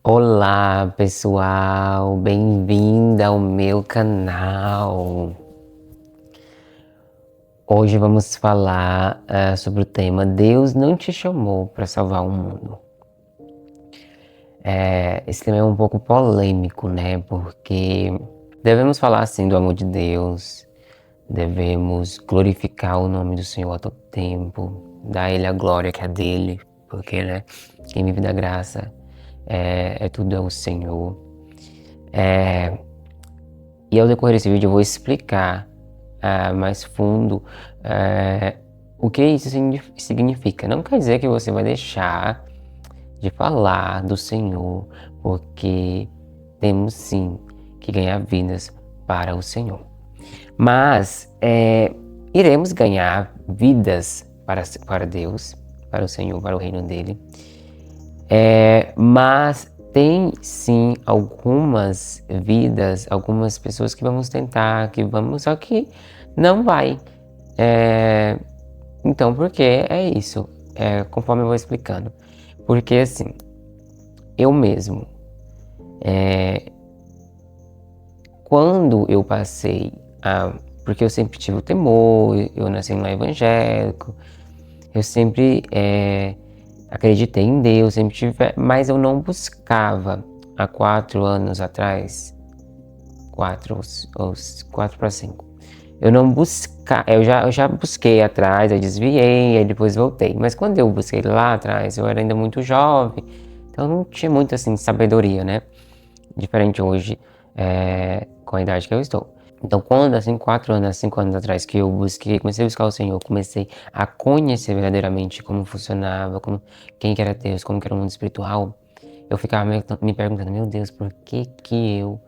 Olá, pessoal, bem-vinda ao meu canal. Hoje vamos falar sobre o tema Deus não te chamou para salvar o mundo. Esse tema é um pouco polêmico, né? Porque devemos falar assim do amor de Deus, devemos glorificar o nome do Senhor a todo tempo, dar a Ele a glória que é dele, porque, né? Quem vive da graça é tudo é o Senhor. E ao decorrer desse vídeo eu vou explicar mais fundo o que isso significa. Não quer dizer que você vai deixar de falar do Senhor, porque temos sim que ganhar vidas para o Senhor. Mas iremos ganhar vidas para Deus, para o Senhor, para o reino dele. Mas tem sim algumas vidas, algumas pessoas que vamos tentar, só que não vai. Então, por que é isso? Conforme eu vou explicando. Porque assim, eu mesmo, quando eu passei porque eu sempre tive o temor, eu nasci no lar evangélico, eu sempre acreditei em Deus, sempre tive fé, mas eu não buscava há 4 anos atrás, 4 para 5. Eu não buscava, eu já busquei atrás, eu desviei, aí depois voltei. Mas quando eu busquei lá atrás, eu era ainda muito jovem, então não tinha muito assim sabedoria, né? Diferente hoje, com a idade que eu estou. Então, quando, assim, 4 anos, 5 anos atrás, que eu busquei, comecei a buscar o Senhor, comecei a conhecer verdadeiramente como funcionava, quem que era Deus, como que era o mundo espiritual, eu ficava me perguntando, meu Deus, por que que eu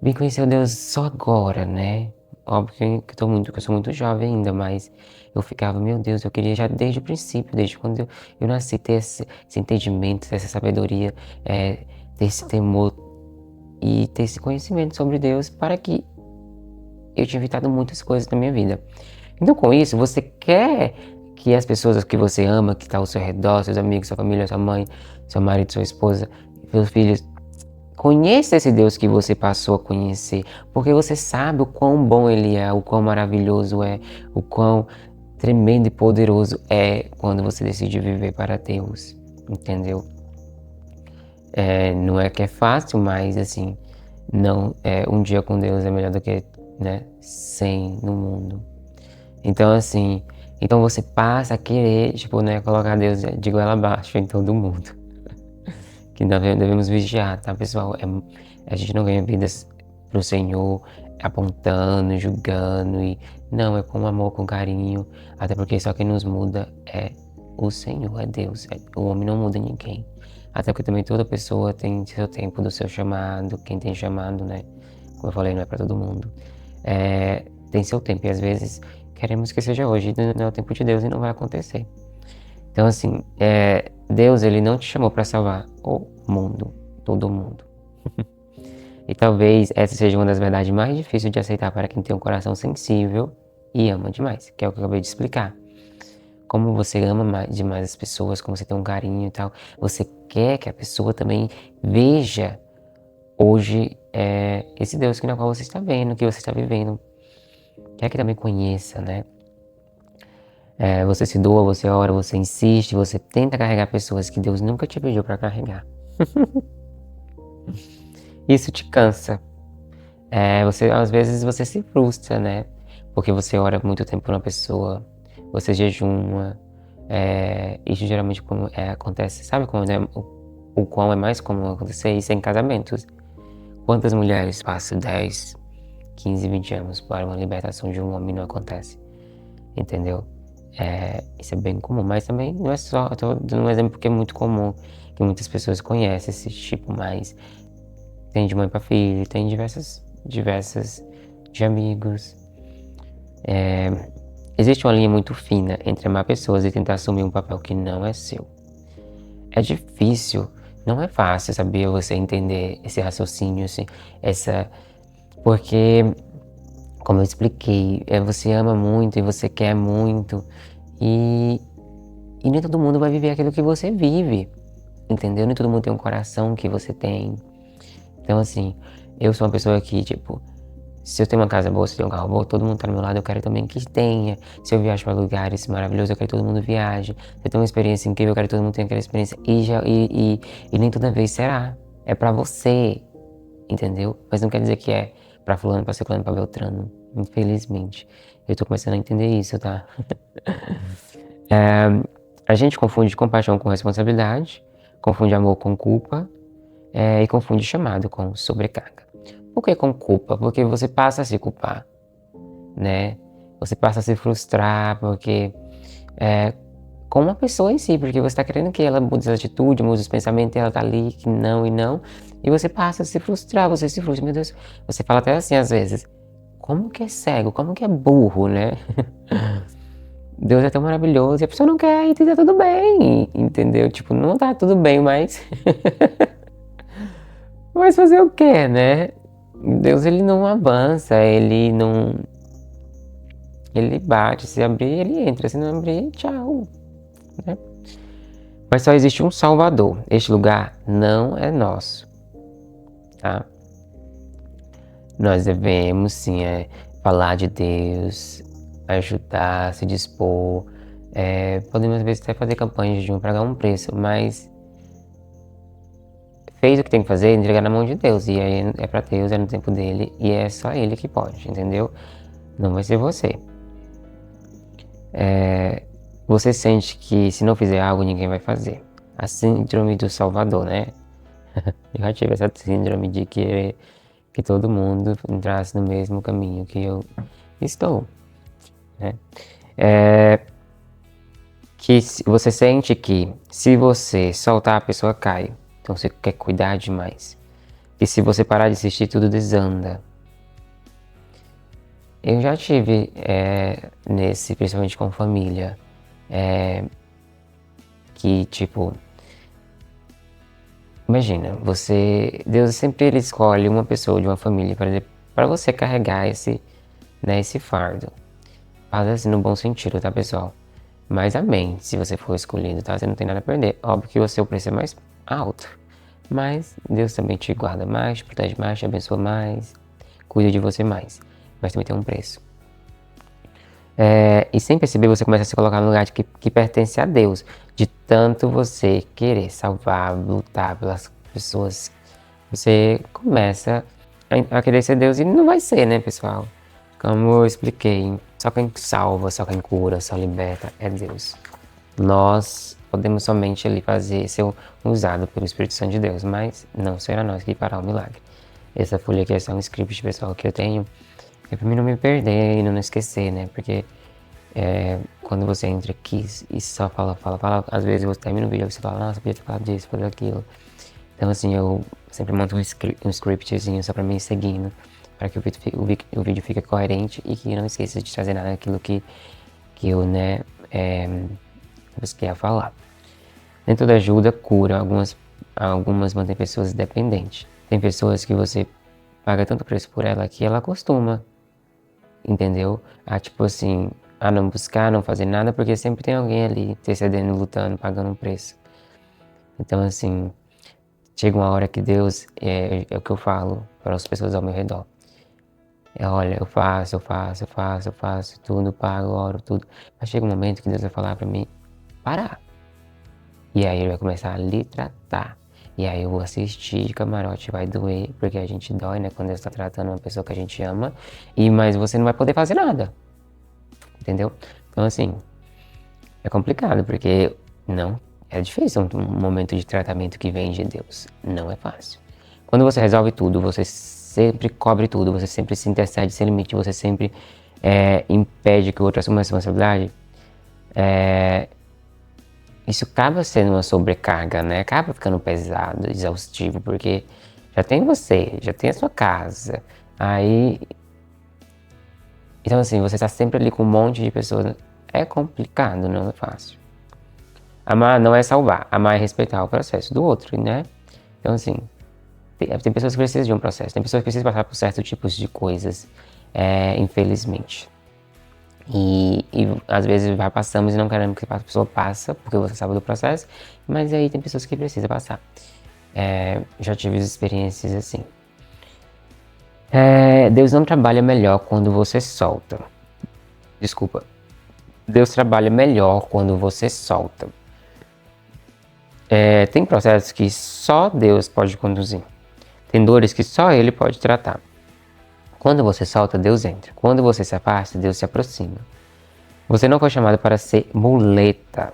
vim conhecer o Deus só agora, né? Óbvio que eu sou muito jovem ainda, mas eu ficava, meu Deus, eu queria já desde o princípio, desde quando eu nasci, ter esse entendimento, ter essa sabedoria, ter esse temor e ter esse conhecimento sobre Deus para que eu tinha evitado muitas coisas na minha vida. Então, com isso, você quer que as pessoas que você ama, que estão ao seu redor, seus amigos, sua família, sua mãe, seu marido, sua esposa, seus filhos, conheça esse Deus que você passou a conhecer, porque você sabe o quão bom Ele é, o quão maravilhoso é, o quão tremendo e poderoso é quando você decide viver para Deus, entendeu? Não é que é fácil, mas assim, não, um dia com Deus é melhor do que, né, 100 no mundo. Então assim, então você passa a querer, tipo, né, colocar Deus de goela abaixo em todo mundo. Que devemos vigiar, tá, pessoal? A gente não ganha vidas pro Senhor apontando, julgando e não, é com amor, com carinho, até porque só quem nos muda é o Senhor, é Deus. O homem não muda ninguém. Até porque também toda pessoa tem seu tempo do seu chamado, quem tem chamado, né? Como eu falei, não é para todo mundo. Tem seu tempo e às vezes queremos que seja hoje, não é o tempo de Deus e não vai acontecer. Então, assim, Deus, ele não te chamou para salvar o mundo, todo mundo. E talvez essa seja uma das verdades mais difíceis de aceitar para quem tem um coração sensível e ama demais, que é o que eu acabei de explicar. Como você ama demais as pessoas, como você tem um carinho e tal, você quer que a pessoa também veja hoje esse Deus que na qual você está vendo, que você está vivendo. Quer que também conheça, né? Você se doa, você ora, você insiste, você tenta carregar pessoas que Deus nunca te pediu para carregar. Isso te cansa. Às vezes você se frustra, né? Porque você ora muito tempo por uma pessoa, você jejuma. Isso geralmente acontece, sabe quando o qual é mais comum acontecer isso em casamentos? Quantas mulheres passam 10, 15, 20 anos para uma libertação de um homem e não acontece? Entendeu? Isso é bem comum, mas também não é só, eu tô dando um exemplo porque é muito comum, que muitas pessoas conhecem esse tipo, mas tem de mãe para filho, tem diversas de amigos. Existe uma linha muito fina entre amar pessoas e tentar assumir um papel que não é seu. É difícil, não é fácil, sabia, você entender esse raciocínio, porque, como eu expliquei, você ama muito e você quer muito e nem todo mundo vai viver aquilo que você vive. entendeu? Nem todo mundo tem um coração que você tem. Então, assim, eu sou uma pessoa que, tipo, se eu tenho uma casa boa, se eu tenho um carro bom, todo mundo tá do meu lado, eu quero também que tenha. Se eu viajo para lugares maravilhosos, eu quero que todo mundo viaje. Se eu tenho uma experiência incrível, eu quero que todo mundo tenha aquela experiência. E nem toda vez será. É pra você, entendeu? Mas não quer dizer que é pra fulano, pra ciclano, pra beltrano. Infelizmente. Eu tô começando a entender isso, tá? A gente confunde compaixão com responsabilidade, confunde amor com culpa, e confunde chamado com sobrecarga. Por que com culpa? Porque você passa a se culpar, né? Você passa a se frustrar porque com uma pessoa em si, porque você tá querendo que ela mude essa atitude, mude os pensamentos, e ela tá ali que não e não, e você passa a se frustrar, você se frustra, meu Deus, você fala até assim às vezes, como que é cego, como que é burro, né? Deus é tão maravilhoso e a pessoa não quer e tá tudo bem, entendeu? Tipo, não tá tudo bem, mas mas fazer o quê, né? Deus, ele não avança, ele não... Ele bate, se abrir, ele entra, se não abrir, tchau, né? Mas só existe um Salvador, este lugar não é nosso, tá? Nós devemos, sim, falar de Deus, ajudar, se dispor, podemos às vezes até fazer campanhas de um pagar um preço, mas fez o que tem que fazer, entregar na mão de Deus, e aí é pra Deus, é no tempo dele, e é só ele que pode, entendeu? Não vai ser você. Você sente que se não fizer algo, ninguém vai fazer. A síndrome do Salvador, né? Eu já tive essa síndrome de querer que todo mundo entrasse no mesmo caminho que eu estou, né? Que você sente que se você soltar, a pessoa cai. Então você quer cuidar demais. E se você parar de assistir, tudo desanda. Eu já tive nesse, principalmente com família, que tipo, imagina, Deus sempre ele escolhe uma pessoa de uma família para você carregar esse fardo. Fala assim no bom sentido, tá, pessoal? Mas amém, se você for escolhido, tá? Você não tem nada a perder. Óbvio que o seu preço é mais alto, mas Deus também te guarda mais, te protege mais, te abençoa mais, cuida de você mais. Mas também tem um preço. E sem perceber, você começa a se colocar no lugar que pertence a Deus. De tanto você querer salvar, lutar pelas pessoas, você começa a querer ser Deus e não vai ser, né, pessoal? Como eu expliquei, só quem salva, só quem cura, só liberta é Deus. Nós podemos somente ali ser usado pelo Espírito Santo de Deus, mas não será nós que fará o milagre. Essa folha aqui é só um script, pessoal, que eu tenho. É pra mim não me perder e não esquecer, né? Porque quando você entra aqui e só fala, às vezes você termina o vídeo e você fala, nossa, podia ter falado disso, fazer aquilo. Então assim, eu sempre monto um scriptzinho só pra mim ir seguindo, para que o vídeo fique coerente e que não esqueça de trazer nada daquilo que eu, né, busquei a falar. Nem toda ajuda cura, algumas mantém pessoas dependentes. Tem pessoas que você paga tanto preço por ela que ela acostuma, entendeu? Tipo assim, a não buscar, não fazer nada, porque sempre tem alguém ali intercedendo, lutando, pagando um preço. Então assim, chega uma hora que Deus, é o que eu falo para as pessoas ao meu redor. Olha, eu faço tudo, pago, oro, tudo. Mas chega um momento que Deus vai falar para mim, parar. E aí ele vai começar a lhe tratar. E aí eu vou assistir de camarote, vai doer, porque a gente dói, né? Quando Deus está tratando uma pessoa que a gente ama. Mas você não vai poder fazer nada. Entendeu? Então assim, é complicado, porque não, é difícil um momento de tratamento que vem de Deus. Não é fácil. Quando você resolve tudo, você sempre cobre tudo, você sempre se intercede sem limite, você sempre impede que o outro assuma a responsabilidade. Isso acaba sendo uma sobrecarga, né? Acaba ficando pesado, exaustivo, porque já tem você, já tem a sua casa. Aí. Então, assim, você tá sempre ali com um monte de pessoas. É complicado, não é fácil. Amar não é salvar, amar é respeitar o processo do outro, né? Então, assim, tem pessoas que precisam de um processo, tem pessoas que precisam passar por certos tipos de coisas, infelizmente. E às vezes passamos e não queremos que a pessoa passe, porque você sabe do processo, mas aí tem pessoas que precisam passar. Já tive experiências assim. Deus não trabalha melhor quando você solta. Desculpa. Deus trabalha melhor quando você solta. Tem processos que só Deus pode conduzir. Tem dores que só Ele pode tratar. Quando você solta, Deus entra. Quando você se afasta, Deus se aproxima. Você não foi chamado para ser muleta.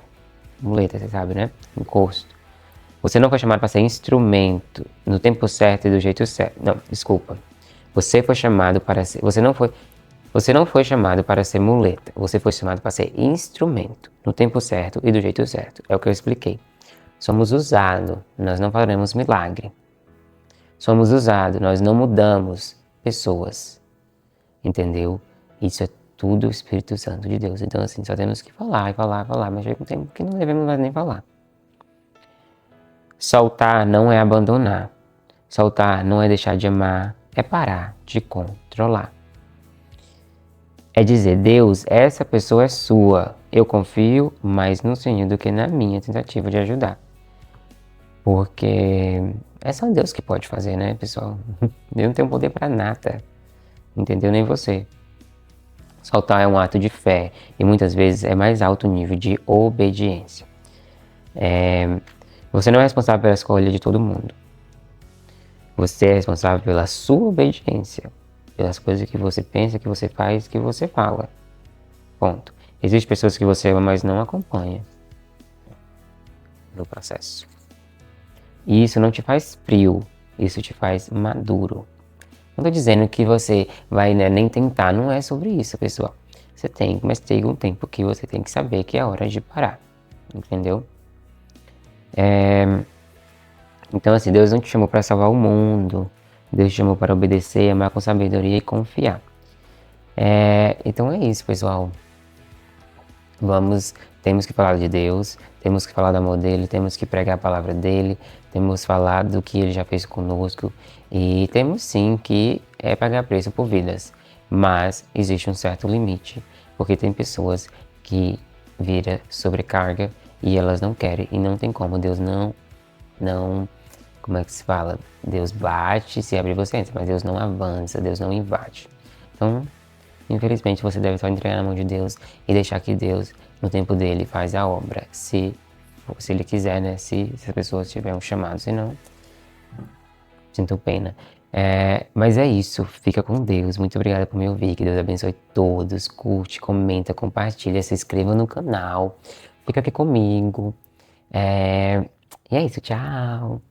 Muleta, você sabe, né? Encosto. Você não foi chamado para ser instrumento no tempo certo e do jeito certo. Não, desculpa. Você foi chamado para ser. Você não foi chamado para ser muleta. Você foi chamado para ser instrumento no tempo certo e do jeito certo. É o que eu expliquei. Somos usados, nós não faremos milagre. Somos usados, nós não mudamos pessoas. Entendeu? Isso é tudo o Espírito Santo de Deus. Então, assim, só temos que falar, mas chega um tempo que não devemos mais nem falar. Soltar não é abandonar. Soltar não é deixar de amar, é parar de controlar. É dizer, Deus, essa pessoa é sua. Eu confio mais no Senhor do que na minha tentativa de ajudar. Porque é só Deus que pode fazer, né, pessoal? Eu não tenho poder para nada. Entendeu? Nem você. Soltar é um ato de fé e muitas vezes é mais alto nível de obediência. Você não é responsável pela escolha de todo mundo. Você é responsável pela sua obediência, pelas coisas que você pensa, que você faz, que você fala. Ponto. Existem pessoas que você ama, mas não acompanha no processo. E isso não te faz frio, isso te faz maduro. Não estou dizendo que você vai, né, nem tentar, não é sobre isso, pessoal. Você tem, mas tem um tempo que você tem que saber que é hora de parar, entendeu? Então, assim, Deus não te chamou para salvar o mundo. Deus te chamou para obedecer, amar com sabedoria e confiar. Então é isso, pessoal. Temos que falar de Deus, temos que falar do amor dele, temos que pregar a palavra dele, temos que falar do que ele já fez conosco e temos sim que pagar preço por vidas. Mas existe um certo limite, porque tem pessoas que vira sobrecarga e elas não querem e não tem como. Deus não, como é que se fala? Deus bate, se abre você entra, mas Deus não avança, Deus não invade. Então, infelizmente, você deve só entregar na mão de Deus e deixar que Deus, no tempo dele, faz a obra. Se ele quiser, né? Se as pessoas tiverem um chamado, senão, sinto pena. Mas é isso, fica com Deus. Muito obrigada por me ouvir, que Deus abençoe todos. Curte, comenta, compartilha, se inscreva no canal. Fica aqui comigo. E é isso, tchau!